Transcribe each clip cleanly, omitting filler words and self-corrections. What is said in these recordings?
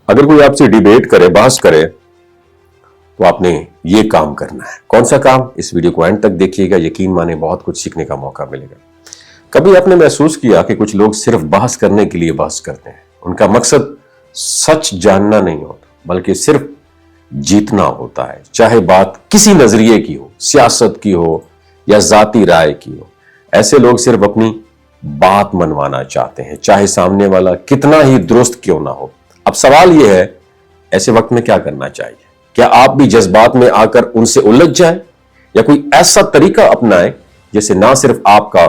اگر کوئی آپ سے ڈیبیٹ کرے، بحث کرے، تو آپ نے یہ کام کرنا ہے۔ کون سا کام؟ اس ویڈیو کو اینڈ تک دیکھیے گا، یقین مانے بہت کچھ سیکھنے کا موقع ملے گا۔ کبھی آپ نے محسوس کیا کہ کچھ لوگ صرف بحث کرنے کے لیے بحث کرتے ہیں؟ ان کا مقصد سچ جاننا نہیں ہوتا، بلکہ صرف جیتنا ہوتا ہے، چاہے بات کسی نظریے کی ہو، سیاست کی ہو یا ذاتی رائے کی ہو۔ ایسے لوگ صرف اپنی بات منوانا چاہتے ہیں، چاہے سامنے والا کتنا ہی درست کیوں نہ ہو۔ اب سوال یہ ہے، ایسے وقت میں کیا کرنا چاہیے؟ کیا آپ بھی جذبات میں آ کر ان سے الجھ جائیں، یا کوئی ایسا طریقہ اپنائیں جس سے نہ صرف آپ کا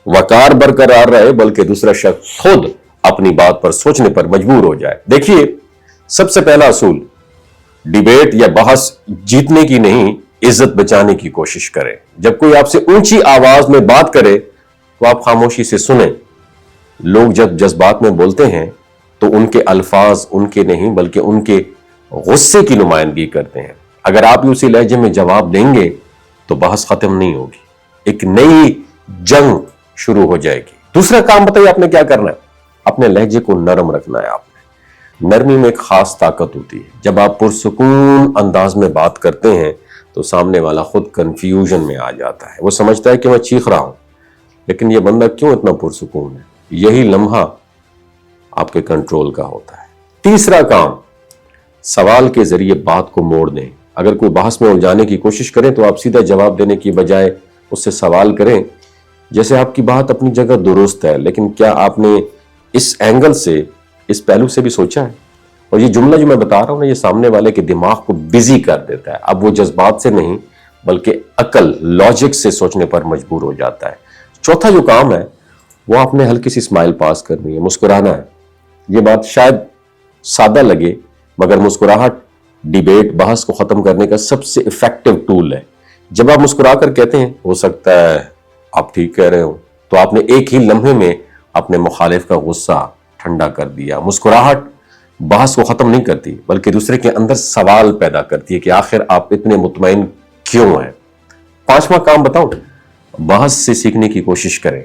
وقار برقرار رہے بلکہ دوسرا شخص خود اپنی بات پر سوچنے پر مجبور ہو جائے؟ دیکھیے، سب سے پہلا اصول، ڈیبیٹ یا بحث جیتنے کی نہیں، عزت بچانے کی کوشش کریں۔ جب کوئی آپ سے اونچی آواز میں بات کرے تو آپ خاموشی سے سنیں۔ لوگ جب جذبات میں بولتے ہیں تو ان کے الفاظ ان کے نہیں بلکہ ان کے غصے کی نمائندگی کرتے ہیں۔ اگر آپ اسی لہجے میں جواب دیں گے تو بحث ختم نہیں ہوگی، ایک نئی جنگ شروع ہو جائے گی۔ دوسرا کام بتائیے آپ نے کیا کرنا ہے؟ اپنے لہجے کو نرم رکھنا ہے۔ آپ نے نرمی میں ایک خاص طاقت ہوتی ہے۔ جب آپ پرسکون انداز میں بات کرتے ہیں تو سامنے والا خود کنفیوژن میں آ جاتا ہے۔ وہ سمجھتا ہے کہ میں چیخ رہا ہوں، لیکن یہ بندہ کیوں اتنا پرسکون ہے؟ یہی لمحہ آپ کے کنٹرول کا ہوتا ہے۔ تیسرا کام، سوال کے ذریعے بات کو موڑ دیں۔ اگر کوئی بحث میں الجھانے کی کوشش کریں تو آپ سیدھا جواب دینے کی بجائے اس سے سوال کریں، جیسے آپ کی بات اپنی جگہ درست ہے، لیکن کیا آپ نے اس اینگل سے، اس پہلو سے بھی سوچا ہے؟ اور یہ جملہ جو میں بتا رہا ہوں نا، یہ سامنے والے کے دماغ کو بزی کر دیتا ہے۔ اب وہ جذبات سے نہیں بلکہ عقل، لاجک سے سوچنے پر مجبور ہو جاتا ہے۔ چوتھا جو کام ہے وہ آپ نے ہلکی سی اسمائل پاس کرنی ہے، مسکرانا ہے۔ یہ بات شاید سادہ لگے، مگر مسکراہٹ ڈیبیٹ، بحث کو ختم کرنے کا سب سے ایفیکٹو ٹول ہے۔ جب آپ مسکرا کر کہتے ہیں ہو سکتا ہے آپ ٹھیک کہہ رہے ہو، تو آپ نے ایک ہی لمحے میں اپنے مخالف کا غصہ ٹھنڈا کر دیا۔ مسکراہٹ بحث کو ختم نہیں کرتی بلکہ دوسرے کے اندر سوال پیدا کرتی ہے کہ آخر آپ اتنے مطمئن کیوں ہیں۔ پانچواں کام بتاؤں، بحث سے سیکھنے کی کوشش کریں۔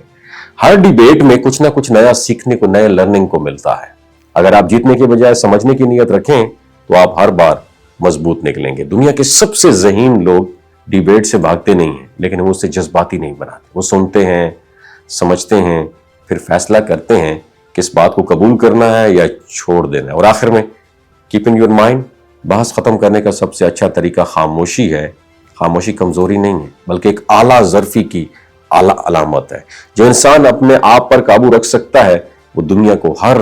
ہر ڈیبیٹ میں کچھ نہ کچھ نیا سیکھنے کو، نیا لرننگ کو ملتا ہے۔ اگر آپ جیتنے کے بجائے سمجھنے کی نیت رکھیں تو آپ ہر بار مضبوط نکلیں گے۔ دنیا کے سب سے ذہین لوگ ڈیبیٹ سے بھاگتے نہیں ہیں، لیکن وہ اسے جذباتی نہیں بناتے۔ وہ سنتے ہیں، سمجھتے ہیں، پھر فیصلہ کرتے ہیں کہ اس بات کو قبول کرنا ہے یا چھوڑ دینا ہے۔ اور آخر میں، کیپنگ یور مائنڈ، بحث ختم کرنے کا سب سے اچھا طریقہ خاموشی ہے۔ خاموشی کمزوری نہیں ہے بلکہ ایک اعلیٰ ظرفی کی اعلیٰ علامت ہے۔ جو انسان اپنے آپ پر قابو رکھ سکتا ہے وہ دنیا کو، ہر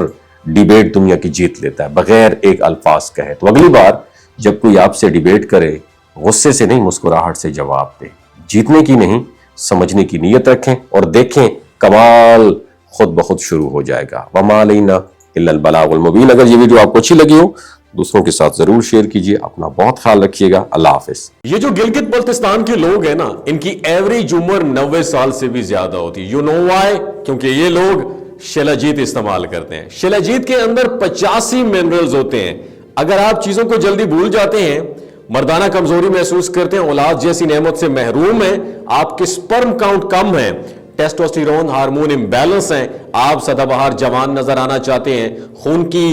ڈیبیٹ دنیا کی جیت لیتا ہے بغیر ایک الفاظ کہے۔ تو اگلی بار جب کوئی آپ سے ڈیبیٹ کرے، غصے سے نہیں، مسکراہٹ سے جواب دے۔ جیتنے کی نہیں، سمجھنے کی نیت رکھیں اور دیکھیں کمال خود بخود شروع ہو جائے گا۔ وَمَا عَلَيْنَا إِلَّا الْبَلَاغُ الْمُبِينُ۔ اگر یہ ویڈیو آپ کو اچھی لگی ہو، دوسروں کے ساتھ ضرور شیئر کیجئے۔ اپنا بہت خیال رکھیے گا۔ اللہ حافظ۔ یہ جو گلگت بلتستان کے لوگ ہیں نا، ان کی ایوریج عمر 90 سال سے بھی زیادہ ہوتی ہے۔ You know why? کیونکہ یہ لوگ شلاجیت استعمال کرتے ہیں۔ شلاجیت کے اندر 85 منرلز ہوتے ہیں۔ اگر آپ چیزوں کو جلدی بھول جاتے ہیں، مردانہ کمزوری محسوس کرتے ہیں، اولاد جیسی نعمت سے محروم ہیں، آپ کے سپرم کاؤنٹ کم ہیں، ٹیسٹوسٹیرون ہارمون امبیلنس ہیں، آپ سدا بہار جوان نظر آنا چاہتے ہیں، خون کی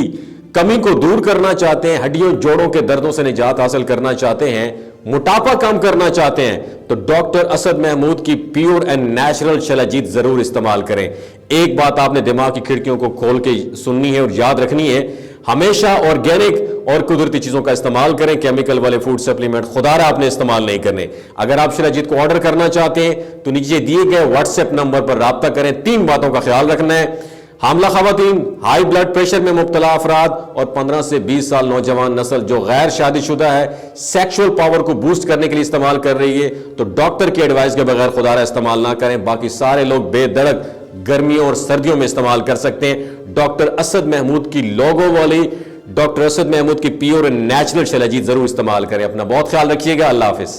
کمی کو دور کرنا چاہتے ہیں، ہڈیوں جوڑوں کے دردوں سے نجات حاصل کرنا چاہتے ہیں، موٹاپا کم کرنا چاہتے ہیں، تو ڈاکٹر اسد محمود کی پیور اینڈ نیچرل شلاجیت ضرور استعمال کریں۔ ایک بات آپ نے دماغ کی کھڑکیوں کو کھول کے سننی ہے اور یاد رکھنی ہے، ہمیشہ آرگینک اور قدرتی چیزوں کا استعمال کریں۔ کیمیکل والے فوڈ سپلیمنٹ خدا رہا آپ نے استعمال نہیں کرنے۔ اگر آپ شلاجیت کو آرڈر کرنا چاہتے ہیں تو نیچے دیے گئے واٹس ایپ نمبر پر رابطہ کریں۔ 3 باتوں کا خیال رکھنا ہے: حاملہ خواتین، ہائی بلڈ پریشر میں مبتلا افراد اور 15 سے 20 سال نوجوان نسل جو غیر شادی شدہ ہے، سیکشول پاور کو بوسٹ کرنے کے لیے استعمال کر رہی ہے، تو ڈاکٹر کی ایڈوائز کے بغیر خدا رہا استعمال نہ کریں۔ باقی سارے لوگ بے دڑک گرمیوں اور سردیوں میں استعمال کر سکتے ہیں۔ ڈاکٹر اسد محمود کی لوگو والی، ڈاکٹر اسد محمود کی پیور اینڈ نیچرل شلاجیت ضرور استعمال کریں۔ اپنا بہت خیال رکھیے گا۔ اللہ حافظ۔